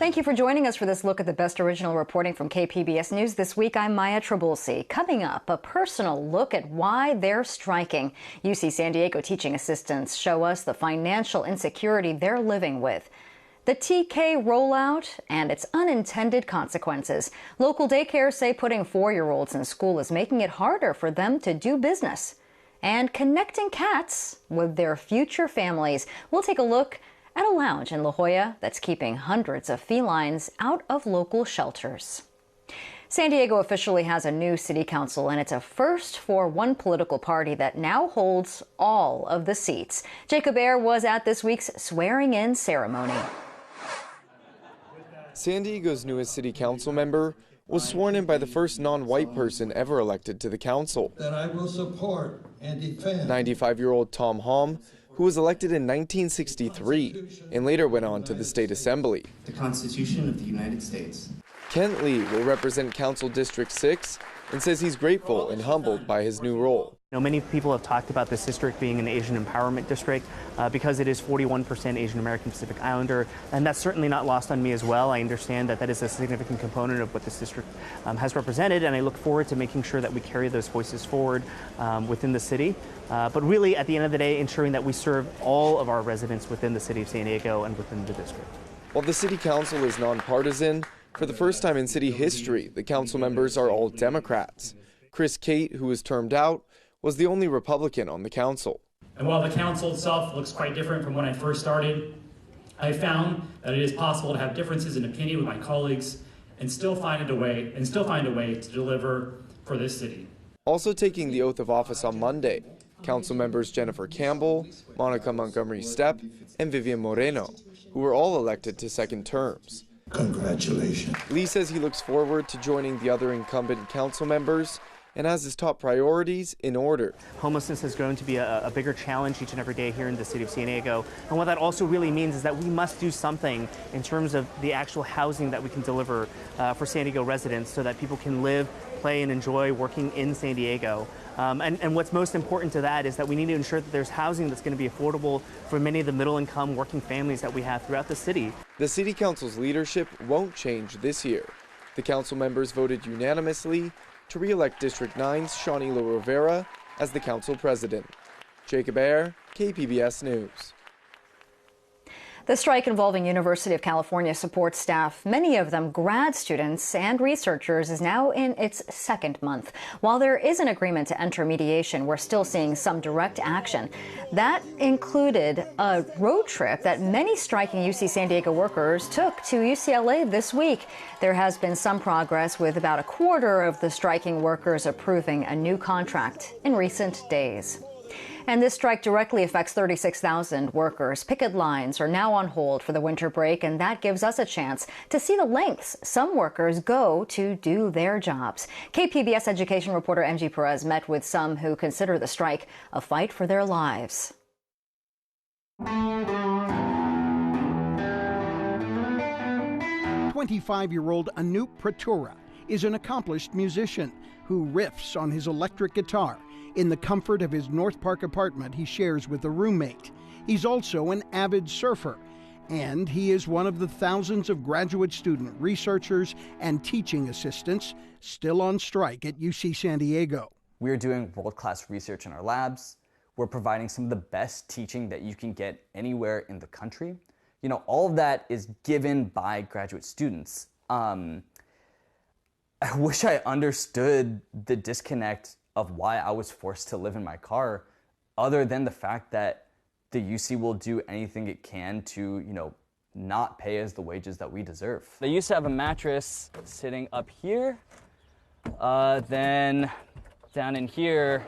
Thank you for joining us for this look at the best original reporting from KPBS News this week. I'm Maya Trabulsi. Coming up, a personal look at why they're striking. UC San Diego teaching assistants show us the financial insecurity they're living with. The TK rollout and its unintended consequences. Local daycares say putting 4-year-olds in school is making it harder for them to do business. And connecting cats with their future families. We'll take a look at a lounge in La Jolla that's keeping hundreds of felines out of local shelters. San Diego officially has a new city council, and it's a first for one political party that now holds all of the seats. Jacob Ayer was at this week's swearing-in ceremony. San Diego's newest city council member was sworn in by the first non-white person ever elected to the council. That I will support and defend. 95-year-old Tom Hom, who was elected in 1963 and later went on to the state assembly. The Constitution of the United States. Kent Lee will represent Council District 6 and says he's grateful and humbled by his new role. Many people have talked about this district being an Asian empowerment district because it is 41% Asian American Pacific Islander, and that's certainly not lost on me as well. I understand that that is a significant component of what this district has represented, and I look forward to making sure that we carry those voices forward within the city. But really, at the end of the day, ensuring that we serve all of our residents within the city of San Diego and within the district. While the city council is nonpartisan, for the first time in city history, the council members are all Democrats. Chris Cate, who was termed out, was the only Republican on the council. And while the council itself looks quite different from when I first started, I found that it is possible to have differences in opinion with my colleagues and still find a way to deliver for this city. Also taking the oath of office on Monday, council members Jennifer Campbell, Monica Montgomery Stepp, and Vivian Moreno, who were all elected to second terms. Congratulations. Lee says he looks forward to joining the other incumbent council members and has his top priorities in order. Homelessness has grown to be a bigger challenge each and every day here in the city of San Diego. And what that also really means is that we must do something in terms of the actual housing that we can deliver for San Diego residents so that people can live, play, and enjoy working in San Diego. And what's most important to that is that we need to ensure that there's housing that's going to be affordable for many of the middle-income working families that we have throughout the city. The city council's leadership won't change this year. The council members voted unanimously to re-elect District 9's Shawnee Lo Rivera as the council president. Jacob Ayer, KPBS News. The strike involving University of California support staff, many of them grad students and researchers, is now in its second month. While there is an agreement to enter mediation, we're still seeing some direct action. That included a road trip that many striking UC San Diego workers took to UCLA this week. There has been some progress, with about a quarter of the striking workers approving a new contract in recent days. And this strike directly affects 36,000 workers. Picket lines are now on hold for the winter break, and that gives us a chance to see the lengths some workers go to do their jobs. KPBS education reporter MG Perez met with some who consider the strike a fight for their lives. 25-year-old Anoop Pratura is an accomplished musician who riffs on his electric guitar in the comfort of his North Park apartment he shares with a roommate. He's also an avid surfer, and he is one of the thousands of graduate student researchers and teaching assistants still on strike at UC San Diego. We're doing world-class research in our labs. We're providing some of the best teaching that you can get anywhere in the country. You know, all of that is given by graduate students. I wish I understood the disconnect of why I was forced to live in my car, other than the fact that the UC will do anything it can to, not pay us the wages that we deserve. They used to have a mattress sitting up here, then down in here,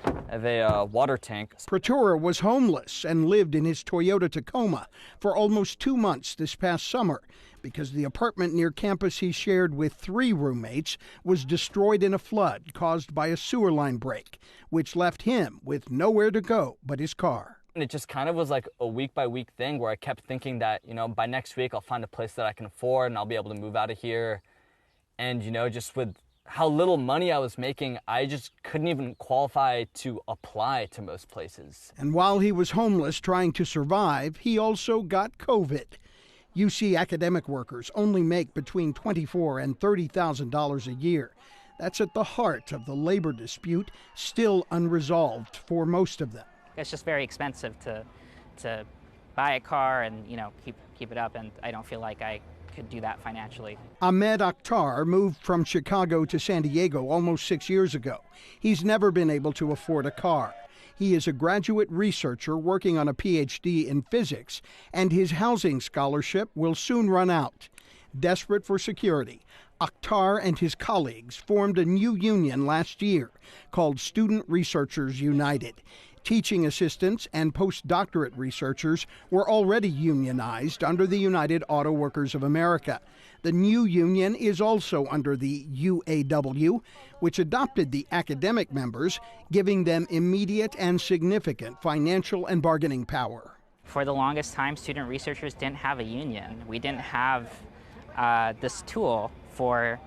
I have a water tank. Pratura was homeless and lived in his Toyota Tacoma for almost 2 months this past summer because the apartment near campus he shared with 3 roommates was destroyed in a flood caused by a sewer line break, which left him with nowhere to go but his car. And it just kind of was like a week-by-week thing where I kept thinking that, by next week I'll find a place that I can afford and I'll be able to move out of here. And, just with how little money I was making, I just couldn't even qualify to apply to most places. And while he was homeless trying to survive, he also got COVID. UC academic workers only make between $24,000 and $30,000 a year. That's at the heart of the labor dispute, still unresolved for most of them. It's just very expensive to buy a car and keep it up, and I don't feel like I could do that financially. Ahmed Akhtar moved from Chicago to San Diego almost 6 years ago. He's never been able to afford a car. He is a graduate researcher working on a PhD in physics, and his housing scholarship will soon run out. Desperate for security, Akhtar and his colleagues formed a new union last year called Student Researchers United. Teaching assistants and postdoctorate researchers were already unionized under the United Auto Workers of America. The new union is also under the UAW, which adopted the academic members, giving them immediate and significant financial and bargaining power. For the longest time, student researchers didn't have a union. We didn't have this tool for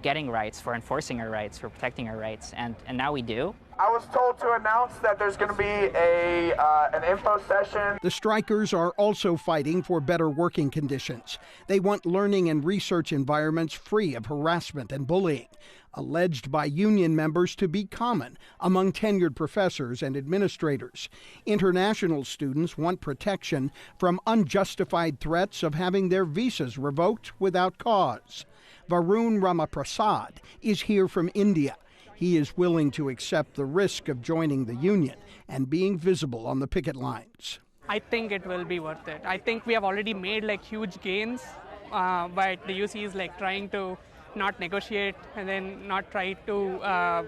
getting rights, for enforcing our rights, for protecting our rights, and now we do. I was told to announce that there's going to be an info session. The strikers are also fighting for better working conditions. They want learning and research environments free of harassment and bullying, alleged by union members to be common among tenured professors and administrators. International students want protection from unjustified threats of having their visas revoked without cause. Varun Ramaprasad is here from India. He is willing to accept the risk of joining the union and being visible on the picket lines. I think it will be worth it. I think we have already made huge gains, but the UC is trying to not negotiate and then not try to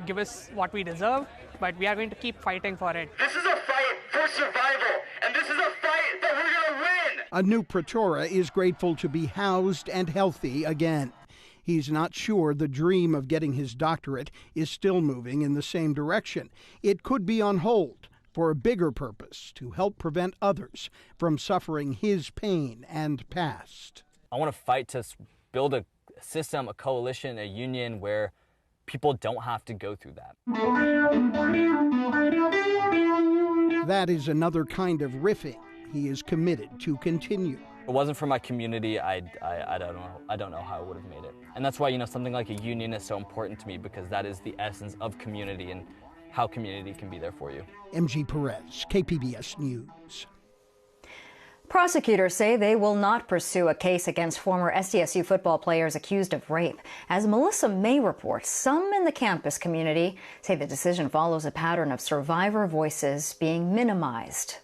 give us what we deserve, but we are going to keep fighting for it. This is a fight for survival, and this is a fight that we're going to win! Anup Pratora is grateful to be housed and healthy again. He's not sure the dream of getting his doctorate is still moving in the same direction. It could be on hold for a bigger purpose, to help prevent others from suffering his pain and past. I want to fight to build a system, a coalition, a union where people don't have to go through that. That is another kind of riffing he is committed to continue. If it wasn't for my community, I don't know how I would have made it. And that's why, something like a union is so important to me, because that is the essence of community and how community can be there for you. MG Perez, KPBS News. Prosecutors say they will not pursue a case against former SDSU football players accused of rape. As Melissa May reports, some in the campus community say the decision follows a pattern of survivor voices being minimized.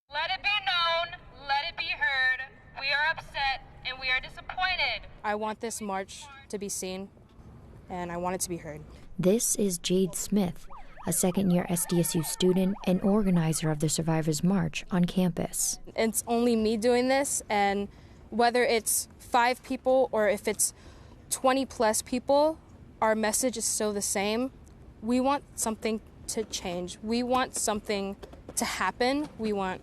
Let it be known, let it be heard. We are upset and we are disappointed. I want this march to be seen, and I want it to be heard. This is Jade Smith, a second-year SDSU student and organizer of the Survivors March on campus. It's only me doing this, and whether it's 5 people or if it's 20-plus people, our message is still the same. We want something to change. We want something to happen. We want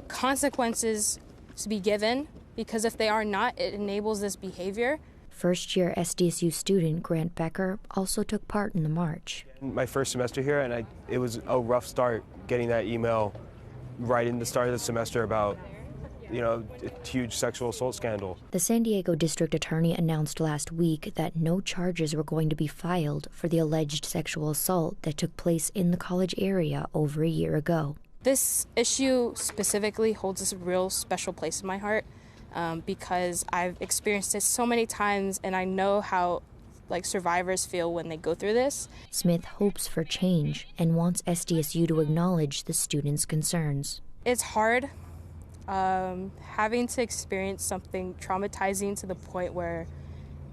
consequences to be given, because if they are not, it enables this behavior. First-year SDSU student Grant Becker also took part in the march. My first semester here, and it was a rough start getting that email right in the start of the semester about, a huge sexual assault scandal. The San Diego district attorney announced last week that no charges were going to be filed for the alleged sexual assault that took place in the college area over a year ago. This issue specifically holds a real special place in my heart. Because I've experienced it so many times, and I know how survivors feel when they go through this. Smith hopes for change and wants SDSU to acknowledge the students' concerns. It's hard having to experience something traumatizing to the point where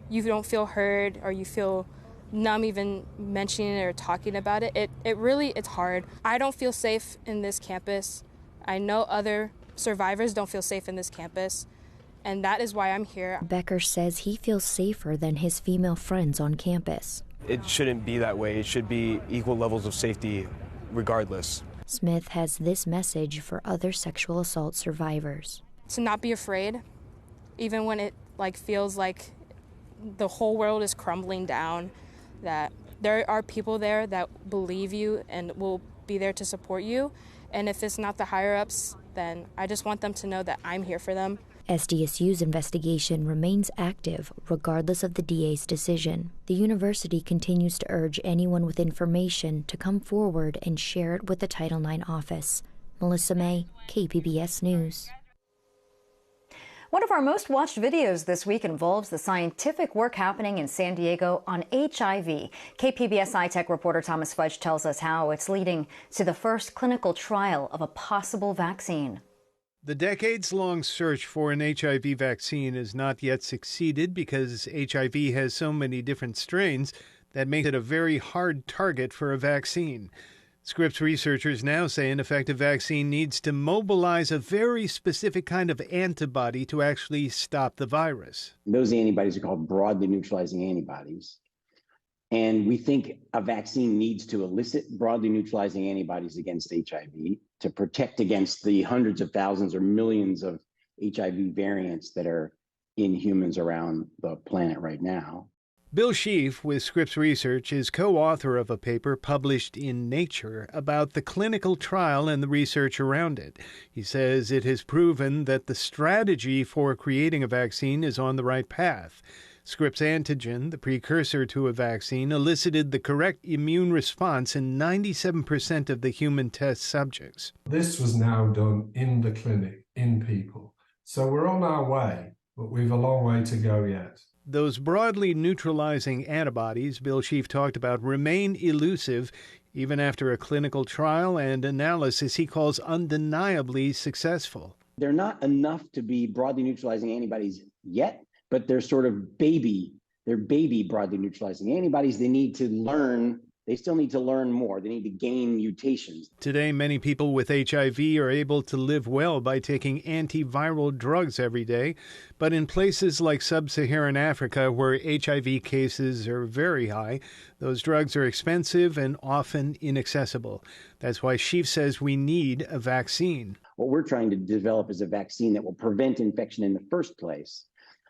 you don't feel heard or you feel numb even mentioning it or talking about it. It's hard. I don't feel safe in this campus. I know other survivors don't feel safe in this campus. And that is why I'm here. Becker says he feels safer than his female friends on campus. It shouldn't be that way. It should be equal levels of safety regardless. Smith has this message for other sexual assault survivors. To not be afraid, even when it feels like the whole world is crumbling down, that there are people there that believe you and will be there to support you. And if it's not the higher-ups, then I just want them to know that I'm here for them. SDSU's investigation remains active regardless of the DA's decision. The university continues to urge anyone with information to come forward and share it with the Title IX office. Melissa May, KPBS News. One of our most watched videos this week involves the scientific work happening in San Diego on HIV. KPBS iTech reporter Thomas Fudge tells us how it's leading to the first clinical trial of a possible vaccine. The decades-long search for an HIV vaccine has not yet succeeded because HIV has so many different strains that makes it a very hard target for a vaccine. Scripps researchers now say an effective vaccine needs to mobilize a very specific kind of antibody to actually stop the virus. Those antibodies are called broadly neutralizing antibodies. And we think a vaccine needs to elicit broadly neutralizing antibodies against HIV to protect against the hundreds of thousands or millions of HIV variants that are in humans around the planet right now. Bill Schief with Scripps Research is co-author of a paper published in Nature about the clinical trial and the research around it. He says it has proven that the strategy for creating a vaccine is on the right path. Scripps antigen, the precursor to a vaccine, elicited the correct immune response in 97% of the human test subjects. This was now done in the clinic, in people. So we're on our way, but we've a long way to go yet. Those broadly neutralizing antibodies Bill Schief talked about remain elusive even after a clinical trial and analysis he calls undeniably successful. They're not enough to be broadly neutralizing antibodies yet, but they're sort of baby broadly neutralizing antibodies. They still need to learn more. They need to gain mutations. Today, many people with HIV are able to live well by taking antiviral drugs every day. But in places like sub-Saharan Africa, where HIV cases are very high, those drugs are expensive and often inaccessible. That's why Schief says we need a vaccine. What we're trying to develop is a vaccine that will prevent infection in the first place.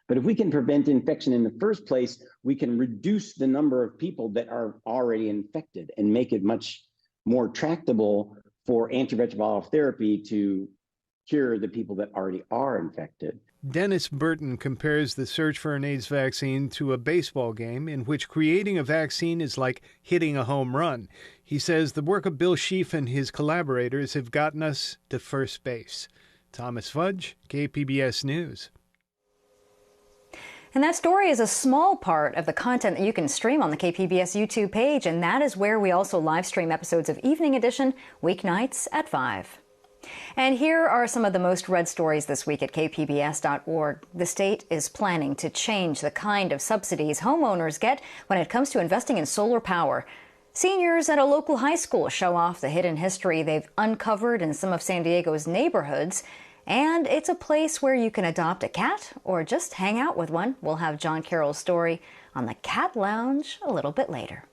But if we can prevent infection in the first place, we can reduce the number of people that are already infected and make it much more tractable for antiretroviral therapy to cure the people that already are infected. Dennis Burton compares the search for an AIDS vaccine to a baseball game in which creating a vaccine is like hitting a home run. He says the work of Bill Schief and his collaborators have gotten us to first base. Thomas Fudge, KPBS News. And that story is a small part of the content that you can stream on the KPBS YouTube page, and that is where we also live stream episodes of Evening Edition weeknights at 5. And here are some of the most read stories this week at kpbs.org. The state is planning to change the kind of subsidies homeowners get when it comes to investing in solar power. Seniors at a local high school show off the hidden history they've uncovered in some of San Diego's neighborhoods. And it's a place where you can adopt a cat or just hang out with one. We'll have John Carroll's story on the Cat Lounge a little bit later.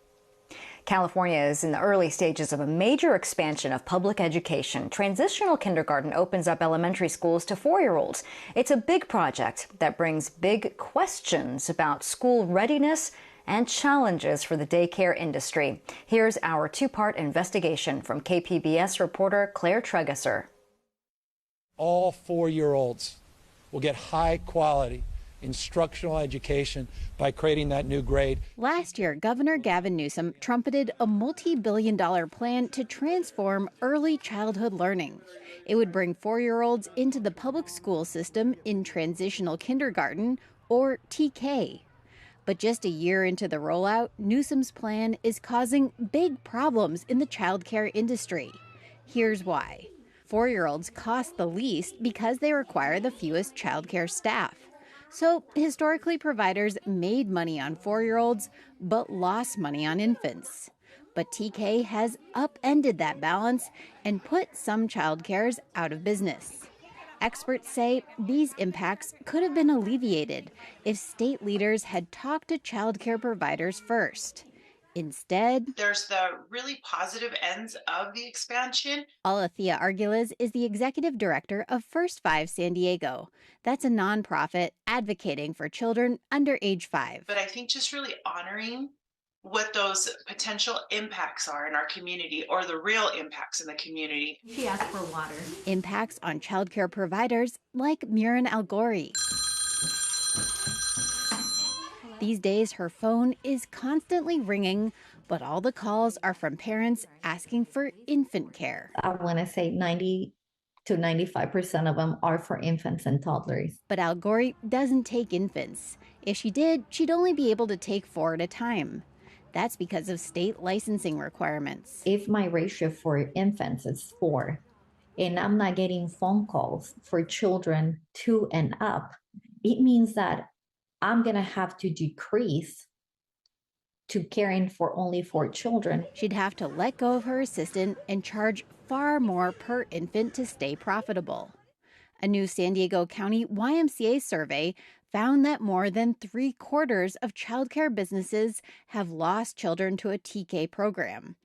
California is in the early stages of a major expansion of public education. Transitional kindergarten opens up elementary schools to 4-year-olds. It's a big project that brings big questions about school readiness and challenges for the daycare industry. Here's our two-part investigation from KPBS reporter Claire Tregesser. All 4-year-olds will get high-quality instructional education by creating that new grade. Last year, Governor Gavin Newsom trumpeted a multi-billion-dollar plan to transform early childhood learning. It would bring 4-year-olds into the public school system in transitional kindergarten, or TK. But just a year into the rollout, Newsom's plan is causing big problems in the childcare industry. Here's why. 4-year-olds cost the least because they require the fewest childcare staff. So historically, providers made money on 4-year-olds but lost money on infants. But TK has upended that balance and put some childcares out of business. Experts say these impacts could have been alleviated if state leaders had talked to childcare providers first. Instead, there's the really positive ends of the expansion. Alethea Argulas is the executive director of First 5 San Diego. That's a nonprofit advocating for children under age 5. But I think just really honoring what those potential impacts are in our community, or the real impacts in the community. She asked for water. Impacts on childcare providers like Murin Algori. These days, her phone is constantly ringing, but all the calls are from parents asking for infant care. I want to say 90 to 95% of them are for infants and toddlers. But Algori doesn't take infants. If she did, she'd only be able to take 4 at a time. That's because of state licensing requirements. If my ratio for infants is 4, and I'm not getting phone calls for children 2 and up, it means that I'm going to have to decrease to caring for only 4 children. She'd have to let go of her assistant and charge far more per infant to stay profitable. A new San Diego County YMCA survey found that more than 3/4 of childcare businesses have lost children to a TK program.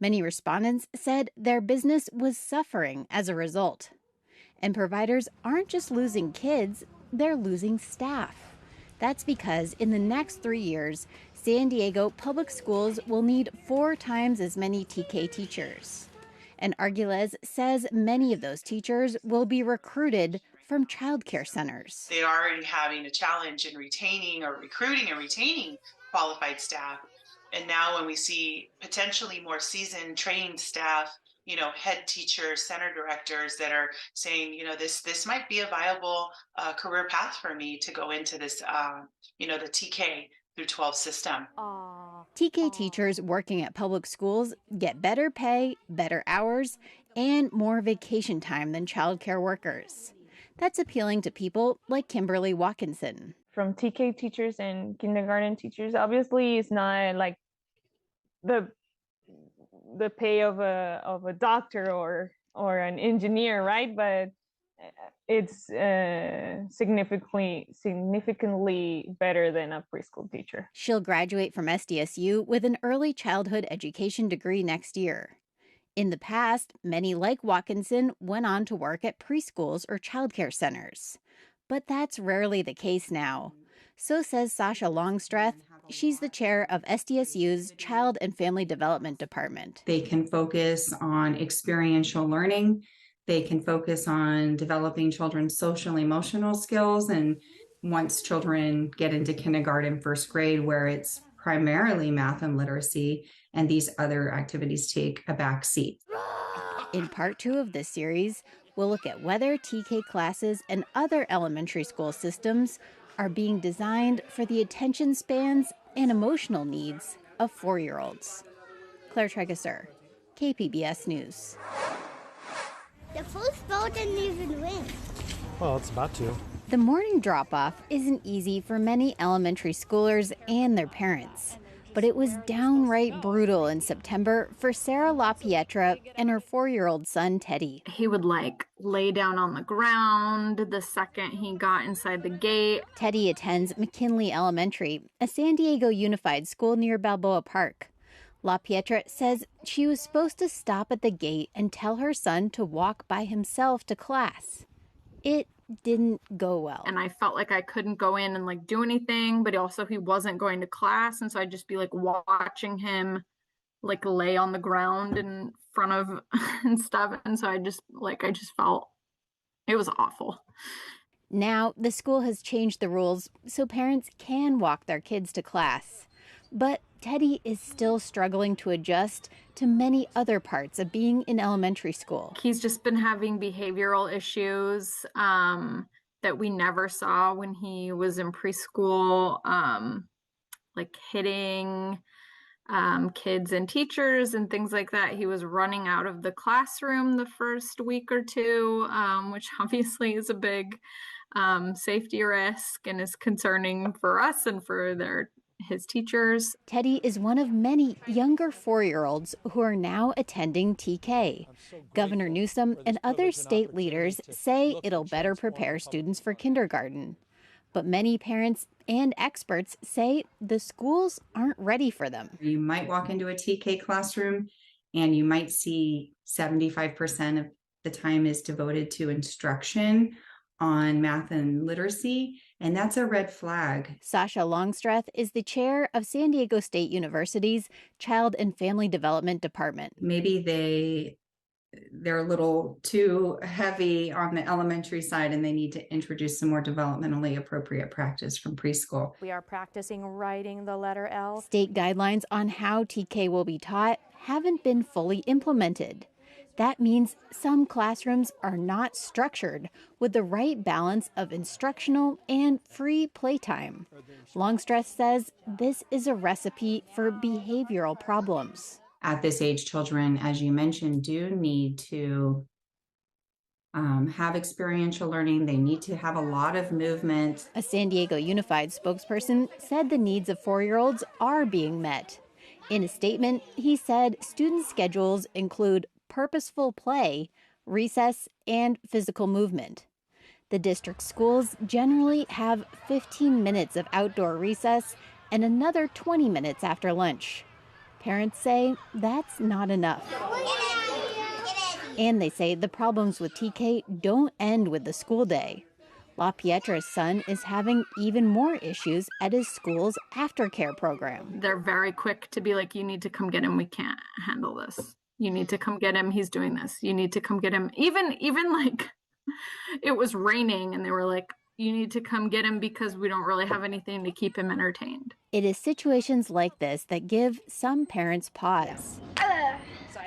Many respondents said their business was suffering as a result. And providers aren't just losing kids, they're losing staff. That's because in the next 3 years, San Diego public schools will need 4 times as many TK teachers. And Arguelles says many of those teachers will be recruited from childcare centers. They're already having a challenge in retaining or recruiting and retaining qualified staff. And now when we see potentially more seasoned, trained staff, head teachers, center directors that are saying, this might be a viable career path for me to go into this, the TK through 12 system. TK teachers working at public schools get better pay, better hours, and more vacation time than childcare workers. That's appealing to people like Kimberly Watkinson. From TK teachers and kindergarten teachers, obviously it's not like the pay of a doctor or an engineer, right? But it's significantly better than a preschool teacher. She'll graduate from SDSU with an early childhood education degree next year. In the past, many like Watkinson went on to work at preschools or childcare centers. But that's rarely the case now. So says Sasha Longstreth. She's the chair of SDSU's Child and Family Development Department. They can focus on experiential learning. They can focus on developing children's social and emotional skills. And once children get into kindergarten, first grade, where it's primarily math and literacy, and these other activities take a back seat. In part 2 of this series, we'll look at whether TK classes and other elementary school systems are being designed for the attention spans and emotional needs of 4-year-olds. Claire Tregasser, KPBS News. The first boat didn't even win. Well, it's about to. The morning drop-off isn't easy for many elementary schoolers and their parents. But it was downright brutal in September for Sarah LaPietra and her 4-year-old son, Teddy. He would lay down on the ground the second he got inside the gate. Teddy attends McKinley Elementary, a San Diego unified school near Balboa Park. LaPietra says she was supposed to stop at the gate and tell her son to walk by himself to class. It didn't go well. And I felt like I couldn't go in and do anything, but also he wasn't going to class, and so I'd just be watching him lay on the ground in front of and stuff, and so I just felt it was awful. Now the school has changed the rules so parents can walk their kids to class. But Teddy is still struggling to adjust to many other parts of being in elementary school. He's just been having behavioral issues that we never saw when he was in preschool, hitting kids and teachers and things like that. He was running out of the classroom the first week or two, which obviously is a big safety risk and is concerning for us and for his teachers. Teddy is one of many younger 4-year-olds who are now attending TK. Governor Newsom and other state leaders say it'll better prepare students for kindergarten. But many parents and experts say the schools aren't ready for them. You might walk into a TK classroom and you might see 75% of the time is devoted to instruction on math and literacy, And that's a red flag. Sasha Longstreth is the chair of San Diego State University's Child and Family Development Department. Maybe they're a little too heavy on the elementary side and they need to introduce some more developmentally appropriate practice from preschool. We are practicing writing the letter L. State guidelines on how TK will be taught haven't been fully implemented. That means some classrooms are not structured with the right balance of instructional and free playtime. Longstreth says this is a recipe for behavioral problems. At this age, children, as you mentioned, do need to have experiential learning. They need to have a lot of movement. A San Diego Unified spokesperson said the needs of 4-year-olds are being met. In a statement, he said student schedules include purposeful play, recess, and physical movement. The district schools generally have 15 minutes of outdoor recess and another 20 minutes after lunch. Parents say that's not enough. And they say the problems with TK don't end with the school day. La Pietra's son is having even more issues at his school's aftercare program. They're very quick to be like, you need to come get him. We can't handle this. You need to come get him. He's doing this. You need to come get him. Even like it was raining and they were like, you need to come get him because we don't really have anything to keep him entertained. It is situations like this that give some parents pause.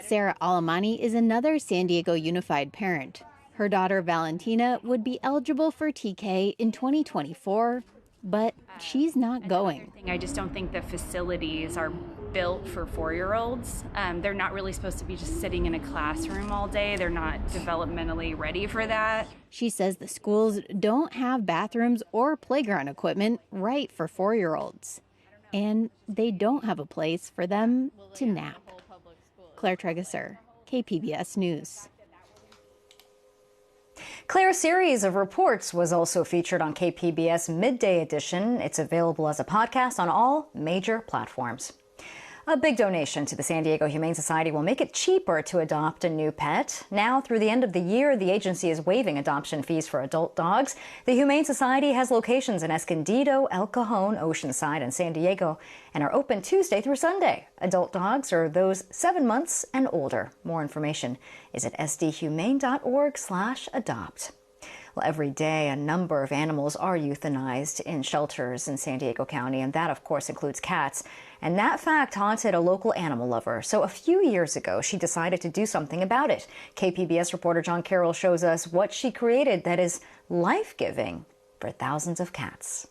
Sarah Alamani is another San Diego Unified parent. Her daughter Valentina would be eligible for TK in 2024, but she's not going. I just don't think the facilities are built for 4-year-olds. They're not really supposed to be just sitting in a classroom all day. They're not developmentally ready for that. She says the schools don't have bathrooms or playground equipment right for 4-year-olds. And they don't have a place for them to nap. Claire Tregesser, KPBS News. Claire's series of reports was also featured on KPBS Midday Edition. It's available as a podcast on all major platforms. A big donation to the San Diego Humane Society will make it cheaper to adopt a new pet. Now, through the end of the year, the agency is waiving adoption fees for adult dogs. The Humane Society has locations in Escondido, El Cajon, Oceanside, and San Diego, and are open Tuesday through Sunday. Adult dogs are those 7 months and older. More information is at sdhumane.org/adopt. Well, every day, a number of animals are euthanized in shelters in San Diego County, and that, of course, includes cats. And that fact haunted a local animal lover. So a few years ago, she decided to do something about it. KPBS reporter John Carroll shows us what she created that is life-giving for thousands of cats.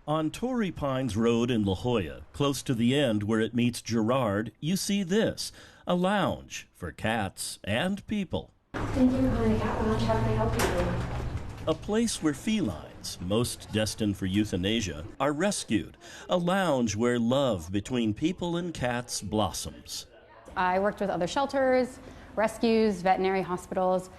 On Torrey Pines Road in La Jolla, close to the end where it meets Girard, you see this, a lounge for cats and people. Thank you, honey. Cat Lounge. How can I help you? A place where felines, most destined for euthanasia, are rescued. A lounge where love between people and cats blossoms. I worked with other shelters, rescues, veterinary hospitals,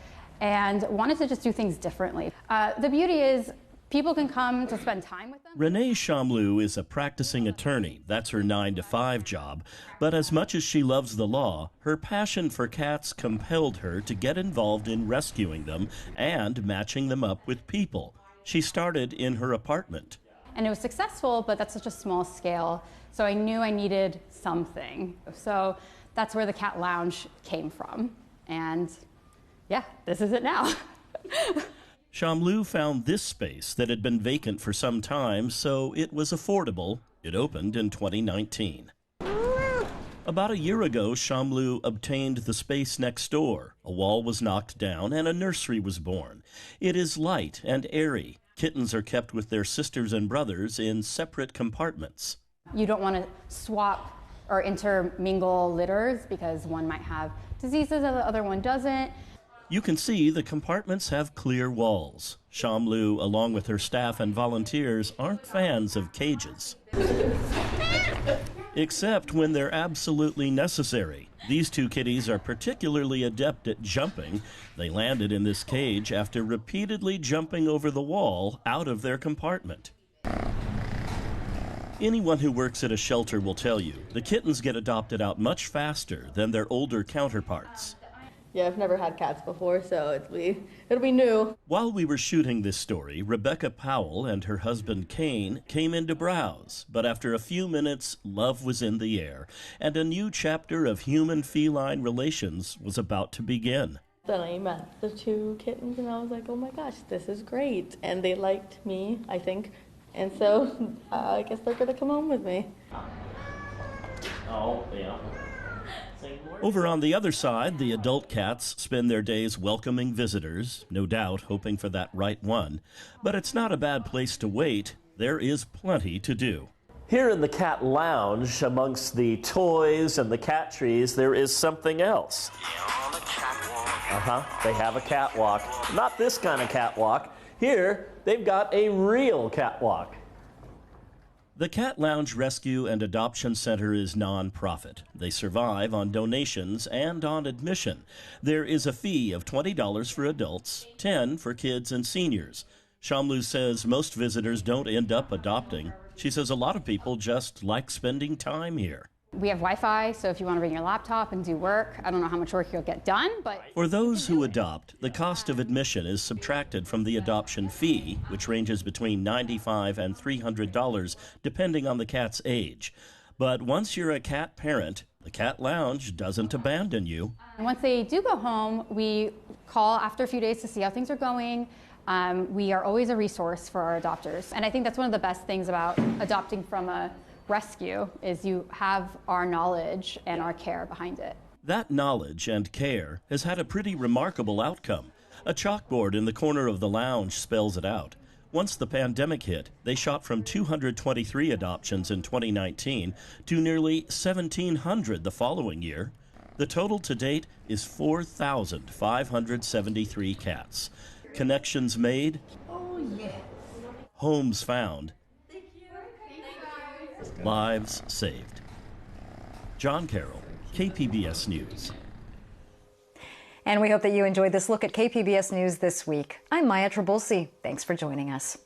and wanted to just do things differently. The beauty is people can come to spend time with them. Renee Chamlou is a practicing attorney. That's her 9-to-5 job. But as much as she loves the law, her passion for cats compelled her to get involved in rescuing them and matching them up with people. She started in her apartment. And it was successful, but that's such a small scale. So I knew I needed something. So that's where the Cat Lounge came from. And yeah, this is it now. Chamlou found this space that had been vacant for some time, so it was affordable. It opened in 2019. About a year ago, Chamlou obtained the space next door. A wall was knocked down and a nursery was born. It is light and airy. Kittens are kept with their sisters and brothers in separate compartments. You don't want to swap or intermingle litters because one might have diseases and the other one doesn't. You can see the compartments have clear walls. Chamlou, along with her staff and volunteers, aren't fans of cages. Except when they're absolutely necessary. These two kitties are particularly adept at jumping. They landed in this cage after repeatedly jumping over the wall out of their compartment. Anyone who works at a shelter will tell you the kittens get adopted out much faster than their older counterparts. Yeah, I've never had cats before, so it'll be new. While we were shooting this story, Rebecca Powell and her husband Kane came in to browse, but after a few minutes, love was in the air, and a new chapter of human-feline relations was about to begin. Then I met the 2 kittens, and I was like, oh my gosh, this is great. And they liked me, I think, and so I guess they're going to come home with me. Oh, yeah. Over on the other side, the adult cats spend their days welcoming visitors, no doubt hoping for that right one. But it's not a bad place to wait. There is plenty to do. Here in the cat lounge, amongst the toys and the cat trees, there is something else. They have a catwalk. Not this kind of catwalk. Here, they've got a real catwalk. The Cat Lounge Rescue and Adoption Center is non-profit. They survive on donations and on admission. There is a fee of $20 for adults, $10 for kids and seniors. Shamlu says most visitors don't end up adopting. She says a lot of people just like spending time here. We have Wi-Fi, so if you want to bring your laptop and do work, I don't know how much work you'll get done, but... For those who adopt, the cost of admission is subtracted from the adoption fee, which ranges between $95 and $300, depending on the cat's age. But once you're a cat parent, the Cat Lounge doesn't abandon you. And once they do go home, we call after a few days to see how things are going. We are always a resource for our adopters. And I think that's one of the best things about adopting from a rescue is you have our knowledge and our care behind it. That knowledge and care has had a pretty remarkable outcome. A chalkboard in the corner of the lounge spells it out. Once the pandemic hit, they shot from 223 adoptions in 2019 to nearly 1,700 the following year. The total to date is 4,573 cats. Connections made, homes found, lives saved. John Carroll, KPBS News. And we hope that you enjoyed this look at KPBS News this week. I'm Maya Trabulsi. Thanks for joining us.